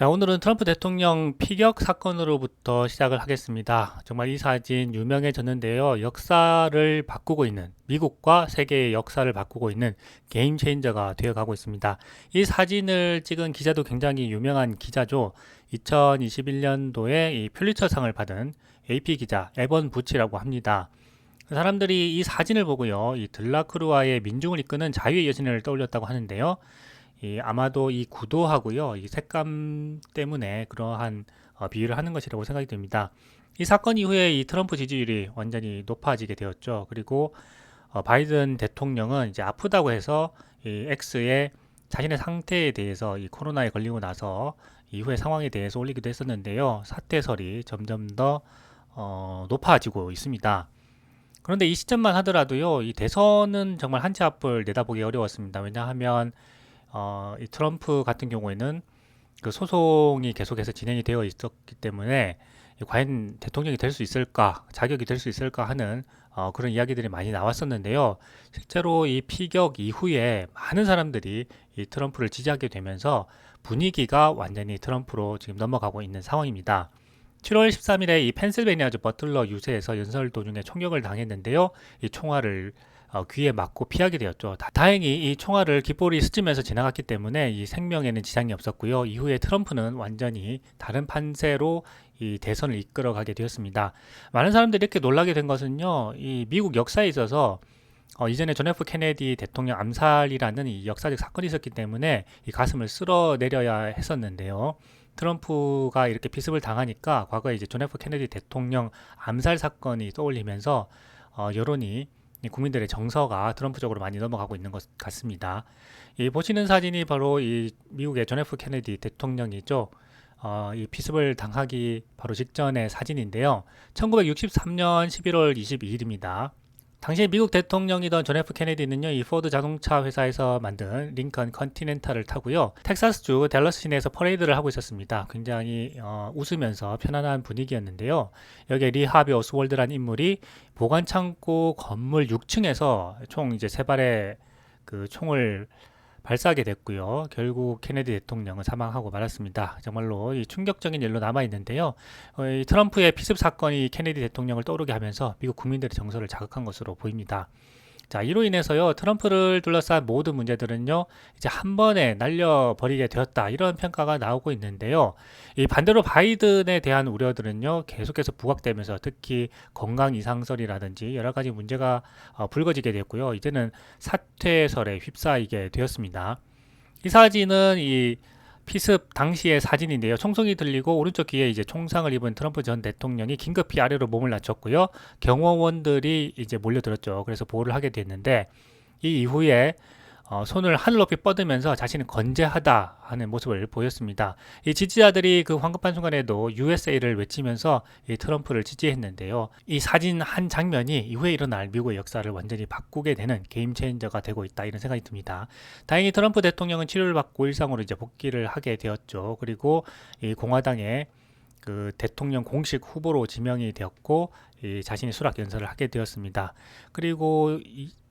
자, 오늘은 트럼프 대통령 피격 사건으로부터 시작을 하겠습니다. 정말 이 사진 유명해졌는데요. 역사를 바꾸고 있는, 미국과 세계의 역사를 바꾸고 있는 게임 체인저가 되어가고 있습니다. 이 사진을 찍은 기자도 굉장히 유명한 기자죠. 2021년도에 이 퓰리처상을 받은 AP 기자 에번 부치라고 합니다. 사람들이 이 사진을 보고요, 이 들라크루아의 민중을 이끄는 자유의 여신을 떠올렸다고 하는데요. 아마도 이 구도하고요, 이 색감 때문에 그러한 비유를 하는 것이라고 생각이 듭니다. 이 사건 이후에 이 트럼프 지지율이 완전히 높아지게 되었죠. 그리고 바이든 대통령은 이제 아프다고 해서 이 X에 자신의 상태에 대해서 이 코로나에 걸리고 나서 이후의 상황에 대해서 올리기도 했었는데요. 사퇴설이 점점 더 높아지고 있습니다. 그런데 이 시점만 하더라도요, 이 대선은 정말 한 치 앞을 내다보기 어려웠습니다. 왜냐하면 이 트럼프 같은 경우에는 그 소송이 계속해서 진행이 되어 있었기 때문에 과연 대통령이 될 수 있을까, 자격이 될 수 있을까 하는 그런 이야기들이 많이 나왔었는데요. 실제로 이 피격 이후에 많은 사람들이 이 트럼프를 지지하게 되면서 분위기가 완전히 트럼프로 지금 넘어가고 있는 상황입니다. 7월 13일에 이 펜실베니아주 버틀러 유세에서 연설 도중에 총격을 당했는데요. 이 총알을 귀에 맞고 피하게 되었죠. 다행히 이 총알을 귓볼이 스치면서 지나갔기 때문에 이 생명에는 지장이 없었고요. 이후에 트럼프는 완전히 다른 판세로 이 대선을 이끌어가게 되었습니다. 많은 사람들이 이렇게 놀라게 된 것은요, 이 미국 역사에 있어서 이전에 존 F 케네디 대통령 암살이라는 이 역사적 사건이 있었기 때문에 이 가슴을 쓸어내려야 했었는데요. 트럼프가 이렇게 피습을 당하니까 과거에 이제 존 F 케네디 대통령 암살 사건이 떠올리면서 여론이 이 국민들의 정서가 트럼프 쪽으로 많이 넘어가고 있는 것 같습니다. 이 보시는 사진이 바로 이 미국의 존 F 케네디 대통령이죠. 이 피습을 당하기 바로 직전의 사진인데요. 1963년 11월 22일입니다. 당시 미국 대통령이던 존 F 케네디는요, 이 포드 자동차 회사에서 만든 링컨 컨티넨탈을 타고요, 텍사스주 댈러스 시내에서 퍼레이드를 하고 있었습니다. 굉장히 웃으면서 편안한 분위기였는데요. 여기에 리 하비 오스월드라는 인물이 보관 창고 건물 6층에서 총 이제 세 발의 그 총을 발사하게 됐고요. 결국 케네디 대통령은 사망하고 말았습니다. 정말로 이 충격적인 일로 남아 있는데요. 이 트럼프의 피습 사건이 케네디 대통령을 떠오르게 하면서 미국 국민들의 정서를 자극한 것으로 보입니다. 자, 이로 인해서요, 트럼프를 둘러싼 모든 문제들은요, 이제 한 번에 날려버리게 되었다, 이런 평가가 나오고 있는데요. 이 반대로 바이든에 대한 우려들은요, 계속해서 부각되면서 특히 건강 이상설이라든지 여러 가지 문제가 불거지게 됐고요. 이제는 사퇴설에 휩싸이게 되었습니다. 이 사진은 이 피습 당시의 사진인데요. 총성이 들리고 오른쪽 귀에 이제 총상을 입은 트럼프 전 대통령이 긴급히 아래로 몸을 낮췄고요. 경호원들이 이제 몰려들었죠. 그래서 보호를 하게 됐는데 이 이후에 손을 하늘 높이 뻗으면서 자신은 건재하다 하는 모습을 보였습니다. 이 지지자들이 그 황급한 순간에도 USA를 외치면서 이 트럼프를 지지했는데요. 이 사진 한 장면이 이후에 일어날 미국의 역사를 완전히 바꾸게 되는 게임 체인저가 되고 있다, 이런 생각이 듭니다. 다행히 트럼프 대통령은 치료를 받고 일상으로 이제 복귀를 하게 되었죠. 그리고 이 공화당의 그 대통령 공식 후보로 지명이 되었고 이 자신이 수락 연설을 하게 되었습니다. 그리고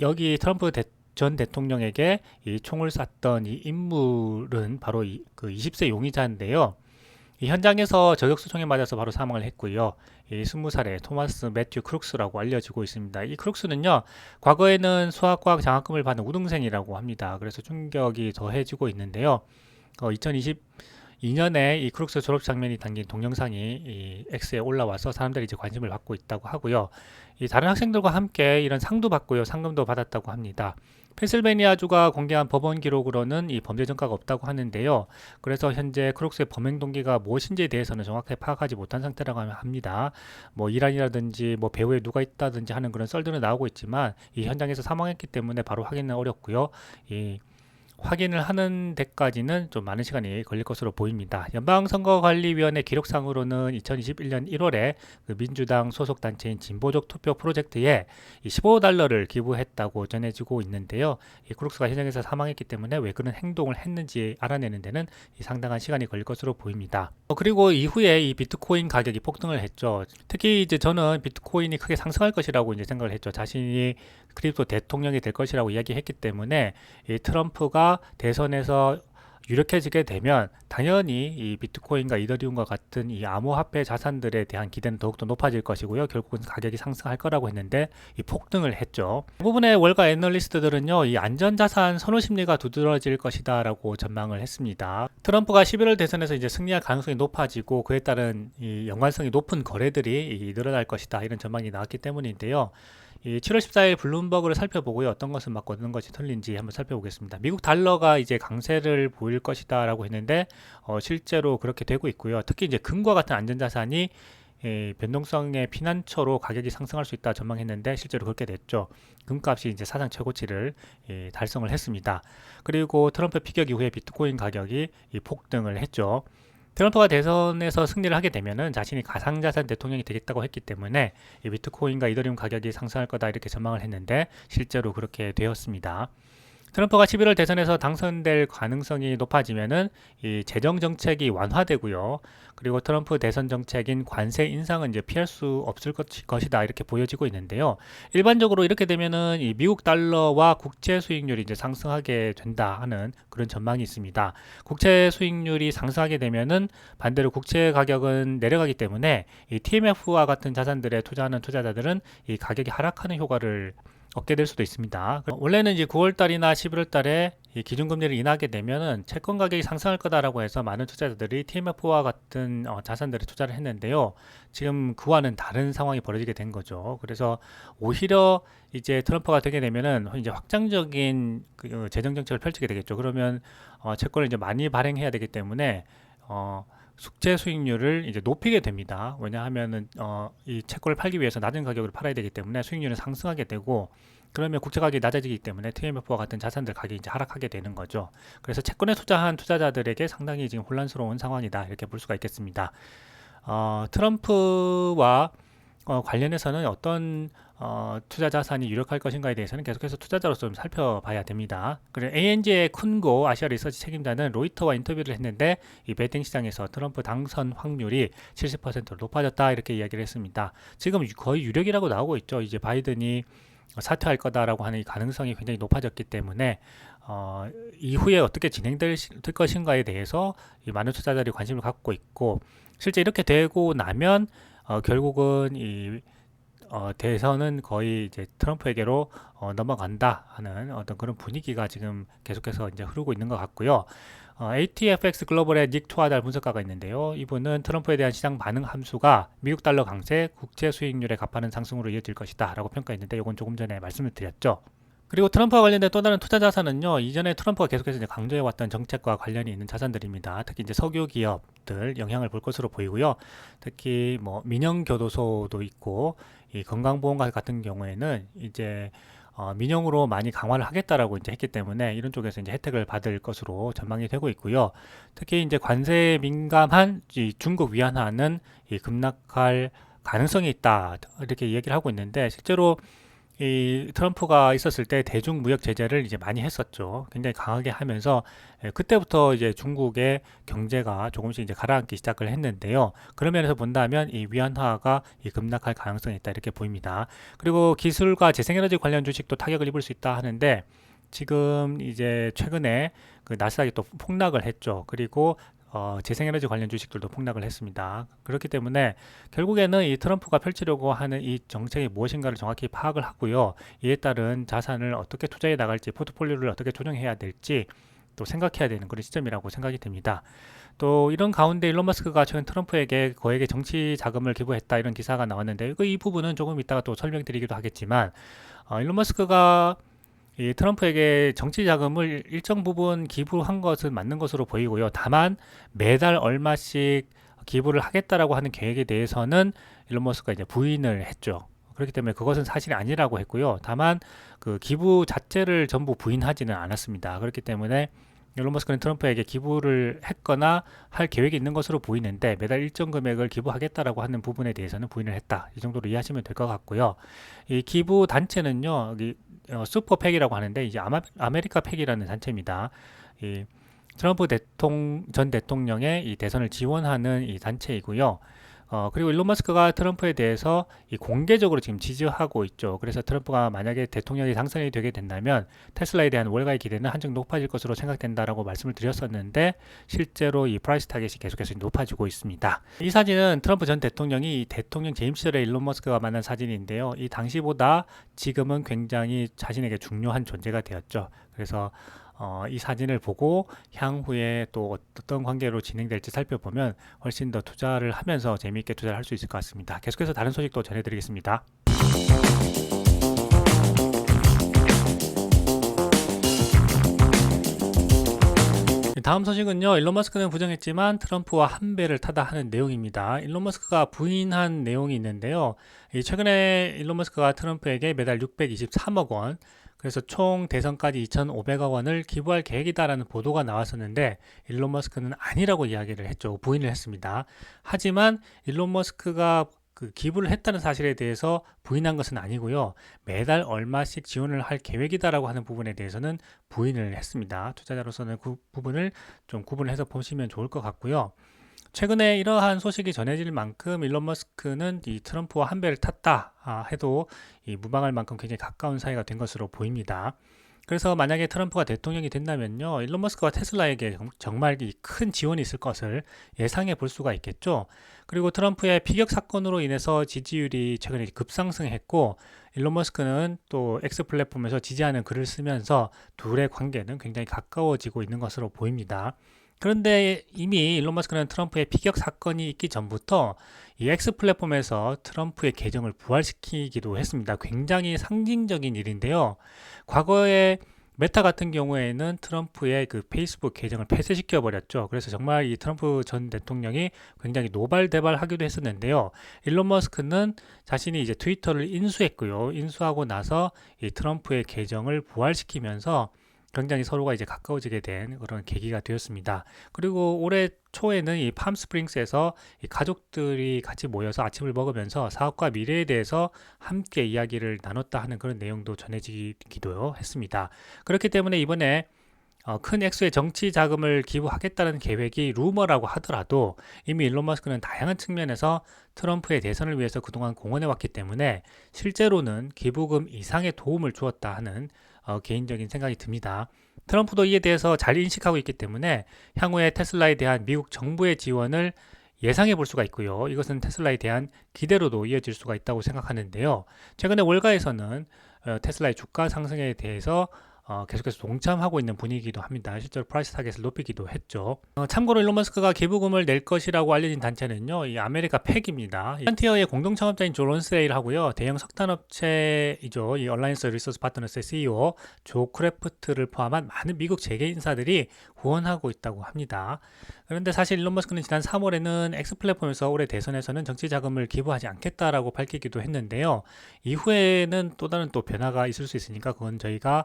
여기 트럼프 전 대통령에게 이 총을 쐈던 이 인물은 바로 그 20세 용의자인데요. 이 현장에서 저격수 총에 맞아서 바로 사망을 했고요. 이 20살의 토마스 매튜 크룩스라고 알려지고 있습니다. 이 크룩스는요, 과거에는 수학과학 장학금을 받은 우등생이라고 합니다. 그래서 충격이 더해지고 있는데요. 2022년에 이 크룩스 졸업 장면이 담긴 동영상이 이 X에 올라와서 사람들이 이제 관심을 받고 있다고 하고요. 이 다른 학생들과 함께 이런 상도 받고요, 상금도 받았다고 합니다. 펜실베니아주가 공개한 법원 기록으로는 이 범죄 전과가 없다고 하는데요. 그래서 현재 크룩스의 범행 동기가 무엇인지에 대해서는 정확하게 파악하지 못한 상태라고 합니다. 뭐 이란이라든지 뭐 배후에 누가 있다든지 하는 그런 썰들은 나오고 있지만 이 현장에서 사망했기 때문에 바로 확인은 어렵고요. 이 확인을 하는 데까지는 좀 많은 시간이 걸릴 것으로 보입니다. 연방선거관리위원회 기록상으로는 2021년 1월에 그 민주당 소속 단체인 진보적 투표 프로젝트에 $15를 기부했다고 전해지고 있는데요. 이 크룩스가 현장에서 사망했기 때문에 왜 그런 행동을 했는지 알아내는 데는 상당한 시간이 걸릴 것으로 보입니다. 그리고 이후에 이 비트코인 가격이 폭등을 했죠. 특히 이제 저는 비트코인이 크게 상승할 것이라고 이제 생각을 했죠. 자신이 크립토 대통령이 될 것이라고 이야기했기 때문에 이 트럼프가 대선에서 유력해지게 되면 당연히 이 비트코인과 이더리움과 같은 이 암호화폐 자산들에 대한 기대는 더욱더 높아질 것이고요. 결국은 가격이 상승할 거라고 했는데 이 폭등을 했죠. 대부분의 월가 애널리스트들은요, 이 안전자산 선호 심리가 두드러질 것이다 라고 전망을 했습니다. 트럼프가 11월 대선에서 이제 승리할 가능성이 높아지고 그에 따른 이 연관성이 높은 거래들이 늘어날 것이다, 이런 전망이 나왔기 때문인데요. 이 7월 14일 블룸버그를 살펴보고요. 어떤 것은 맞고 어떤 것이 틀린지 한번 살펴보겠습니다. 미국 달러가 이제 강세를 보일 것이다라고 했는데 실제로 그렇게 되고 있고요. 특히 이제 금과 같은 안전자산이 변동성의 피난처로 가격이 상승할 수 있다 전망했는데 실제로 그렇게 됐죠. 금값이 이제 사상 최고치를 달성을 했습니다. 그리고 트럼프 피격 이후에 비트코인 가격이 폭등을 했죠. 트럼프가 대선에서 승리를 하게 되면은 자신이 가상자산 대통령이 되겠다고 했기 때문에 이 비트코인과 이더리움 가격이 상승할 거다, 이렇게 전망을 했는데 실제로 그렇게 되었습니다. 트럼프가 11월 대선에서 당선될 가능성이 높아지면은 이 재정 정책이 완화되고요. 그리고 트럼프 대선 정책인 관세 인상은 이제 피할 수 없을 것이다, 이렇게 보여지고 있는데요. 일반적으로 이렇게 되면은 이 미국 달러와 국채 수익률이 이제 상승하게 된다 하는 그런 전망이 있습니다. 국채 수익률이 상승하게 되면은 반대로 국채 가격은 내려가기 때문에 이 TMF와 같은 자산들에 투자하는 투자자들은 이 가격이 하락하는 효과를 얻게 될 수도 있습니다. 원래는 이제 9월 달이나 11월 달에 이 기준금리를 인하게 되면은 채권 가격이 상승할 거다라고 해서 많은 투자자들이 TMF와 같은 자산들에 투자를 했는데요. 지금 그와는 다른 상황이 벌어지게 된 거죠. 그래서 오히려 이제 트럼프가 되게 되면은 이제 확장적인 재정 정책을 펼치게 되겠죠. 그러면 채권을 이제 많이 발행해야 되기 때문에 국채 수익률을 이제 높이게 됩니다. 왜냐하면은 이 채권을 팔기 위해서 낮은 가격으로 팔아야 되기 때문에 수익률은 상승하게 되고, 그러면 국채 가격이 낮아지기 때문에 TMF와 같은 자산들 가격이 이제 하락하게 되는 거죠. 그래서 채권에 투자한 투자자들에게 상당히 지금 혼란스러운 상황이다, 이렇게 볼 수가 있겠습니다. 트럼프와 관련해서는 어떤 투자 자산이 유력할 것인가에 대해서는 계속해서 투자자로서 좀 살펴봐야 됩니다. 그리고 ANG의 쿤고 아시아 리서치 책임자는 로이터와 인터뷰를 했는데 이 베팅 시장에서 트럼프 당선 확률이 70%로 높아졌다, 이렇게 이야기를 했습니다. 지금 거의 유력이라고 나오고 있죠. 이제 바이든이 사퇴할 거다라고 하는 이 가능성이 굉장히 높아졌기 때문에 이후에 어떻게 진행될 것인가에 대해서 이 많은 투자자들이 관심을 갖고 있고, 실제 이렇게 되고 나면 결국은 이 대선은 거의 이제 트럼프에게로 넘어간다 하는 어떤 그런 분위기가 지금 계속해서 이제 흐르고 있는 것 같고요. ATFX 글로벌의 닉 투아달 분석가가 있는데요. 이분은 트럼프에 대한 시장 반응 함수가 미국 달러 강세, 국채 수익률에 값하는 상승으로 이어질 것이다 라고 평가했는데, 이건 조금 전에 말씀을 드렸죠. 그리고 트럼프와 관련된 또 다른 투자 자산은요, 이전에 트럼프가 계속해서 이제 강조해왔던 정책과 관련이 있는 자산들입니다. 특히 이제 석유 기업들 영향을 볼 것으로 보이고요. 특히 뭐 민영교도소도 있고, 이 건강보험과 같은 경우에는 이제 민영으로 많이 강화를 하겠다라고 이제 했기 때문에 이런 쪽에서 이제 혜택을 받을 것으로 전망이 되고 있고요. 특히 이제 관세에 민감한 이 중국 위안화는 이 급락할 가능성이 있다, 이렇게 얘기를 하고 있는데, 실제로 이 트럼프가 있었을 때 대중 무역 제재를 이제 많이 했었죠. 굉장히 강하게 하면서 그때부터 이제 중국의 경제가 조금씩 이제 가라앉기 시작을 했는데요. 그런 면에서 본다면 이 위안화가 급락할 가능성이 있다, 이렇게 보입니다. 그리고 기술과 재생에너지 관련 주식도 타격을 입을 수 있다 하는데, 지금 이제 최근에 그 나스닥이 또 폭락을 했죠. 그리고 재생에너지 관련 주식들도 폭락을 했습니다. 그렇기 때문에 결국에는 이 트럼프가 펼치려고 하는 이 정책이 무엇인가를 정확히 파악을 하고요. 이에 따른 자산을 어떻게 투자해 나갈지, 포트폴리오를 어떻게 조정해야 될지 또 생각해야 되는 그런 시점이라고 생각이 됩니다. 또 이런 가운데 일론 머스크가 최근 트럼프에게 거액의 정치 자금을 기부했다, 이런 기사가 나왔는데, 이 부분은 조금 이따가 또 설명드리기도 하겠지만, 일론 머스크가 이 트럼프에게 정치 자금을 일정 부분 기부한 것은 맞는 것으로 보이고요. 다만 매달 얼마씩 기부를 하겠다라고 하는 계획에 대해서는 일론 머스크가 이제 부인을 했죠. 그렇기 때문에 그것은 사실이 아니라고 했고요. 다만 그 기부 자체를 전부 부인하지는 않았습니다. 그렇기 때문에 일론 머스크는 트럼프에게 기부를 했거나 할 계획이 있는 것으로 보이는데, 매달 일정 금액을 기부하겠다라고 하는 부분에 대해서는 부인을 했다, 이 정도로 이해하시면 될 것 같고요. 이 기부 단체는요, 슈퍼팩이라고 하는데, 이제 아메리카 팩이라는 단체입니다. 이 트럼프 전 대통령의 이 대선을 지원하는 이 단체이고요. 그리고 일론 머스크가 트럼프에 대해서 공개적으로 지금 지지하고 있죠. 그래서 트럼프가 만약에 대통령이 당선이 되게 된다면 테슬라에 대한 월가의 기대는 한층 높아질 것으로 생각된다라고 말씀을 드렸었는데 실제로 이 프라이스 타겟이 계속해서 높아지고 있습니다. 이 사진은 트럼프 전 대통령이 대통령 재임 시절에 일론 머스크가 만난 사진인데요. 이 당시보다 지금은 굉장히 자신에게 중요한 존재가 되었죠. 그래서 이 사진을 보고 향후에 또 어떤 관계로 진행될지 살펴보면 훨씬 더 투자를 하면서 재미있게 투자를 할 수 있을 것 같습니다. 계속해서 다른 소식도 전해드리겠습니다. 다음 소식은요. 일론 머스크는 부정했지만 트럼프와 한 배를 타다 하는 내용입니다. 일론 머스크가 부인한 내용이 있는데요. 최근에 일론 머스크가 트럼프에게 매달 623억 원, 그래서 총 대선까지 2,500억 원을 기부할 계획이다라는 보도가 나왔었는데 일론 머스크는 아니라고 이야기를 했죠. 부인을 했습니다. 하지만 일론 머스크가 기부를 했다는 사실에 대해서 부인한 것은 아니고요. 매달 얼마씩 지원을 할 계획이다라고 하는 부분에 대해서는 부인을 했습니다. 투자자로서는 그 부분을 좀 구분을 해서 보시면 좋을 것 같고요. 최근에 이러한 소식이 전해질 만큼 일론 머스크는 이 트럼프와 한 배를 탔다 해도 무방할 만큼 굉장히 가까운 사이가 된 것으로 보입니다. 그래서 만약에 트럼프가 대통령이 된다면요, 일론 머스크와 테슬라에게 정말 큰 지원이 있을 것을 예상해 볼 수가 있겠죠. 그리고 트럼프의 피격 사건으로 인해서 지지율이 최근에 급상승했고, 일론 머스크는 또 X 플랫폼에서 지지하는 글을 쓰면서 둘의 관계는 굉장히 가까워지고 있는 것으로 보입니다. 그런데 이미 일론 머스크는 트럼프의 피격 사건이 있기 전부터 이 X 플랫폼에서 트럼프의 계정을 부활시키기도 했습니다. 굉장히 상징적인 일인데요. 과거에 메타 같은 경우에는 트럼프의 그 페이스북 계정을 폐쇄시켜 버렸죠. 그래서 정말 이 트럼프 전 대통령이 굉장히 노발대발하기도 했었는데요. 일론 머스크는 자신이 이제 트위터를 인수했고요. 인수하고 나서 이 트럼프의 계정을 부활시키면서 굉장히 서로가 이제 가까워지게 된 그런 계기가 되었습니다. 그리고 올해 초에는 이 팜스프링스에서 이 가족들이 같이 모여서 아침을 먹으면서 사업과 미래에 대해서 함께 이야기를 나눴다 하는 그런 내용도 전해지기도 했습니다. 그렇기 때문에 이번에 큰 액수의 정치 자금을 기부하겠다는 계획이 루머라고 하더라도 이미 일론 머스크는 다양한 측면에서 트럼프의 대선을 위해서 그동안 공헌해 왔기 때문에 실제로는 기부금 이상의 도움을 주었다 하는 개인적인 생각이 듭니다. 트럼프도 이에 대해서 잘 인식하고 있기 때문에 향후에 테슬라에 대한 미국 정부의 지원을 예상해 볼 수가 있고요. 이것은 테슬라에 대한 기대로도 이어질 수가 있다고 생각하는데요. 최근에 월가에서는 테슬라의 주가 상승에 대해서 계속해서 동참하고 있는 분위기이기도 합니다. 실제로 프라이스 타겟을 높이기도 했죠. 참고로 일론 머스크가 기부금을 낼 것이라고 알려진 단체는요, 이 아메리카 팩입니다. 판티어의 공동 창업자인 조 론세일하고요, 대형 석탄업체이죠, 이 얼라이언스 리소스 파트너스의 CEO 조 크래프트를 포함한 많은 미국 재계 인사들이 후원하고 있다고 합니다. 그런데 사실 일론 머스크는 지난 3월에는 X 플랫폼에서 올해 대선에서는 정치 자금을 기부하지 않겠다라고 밝히기도 했는데요. 이후에는 또 다른 또 변화가 있을 수 있으니까 그건 저희가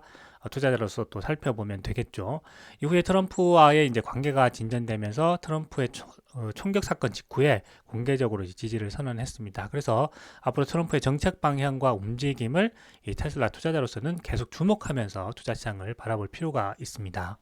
투자자로서 또 살펴보면 되겠죠. 이후에 트럼프와의 이제 관계가 진전되면서 트럼프의 총격 사건 직후에 공개적으로 지지를 선언했습니다. 그래서 앞으로 트럼프의 정책 방향과 움직임을 이 테슬라 투자자로서는 계속 주목하면서 투자 시장을 바라볼 필요가 있습니다.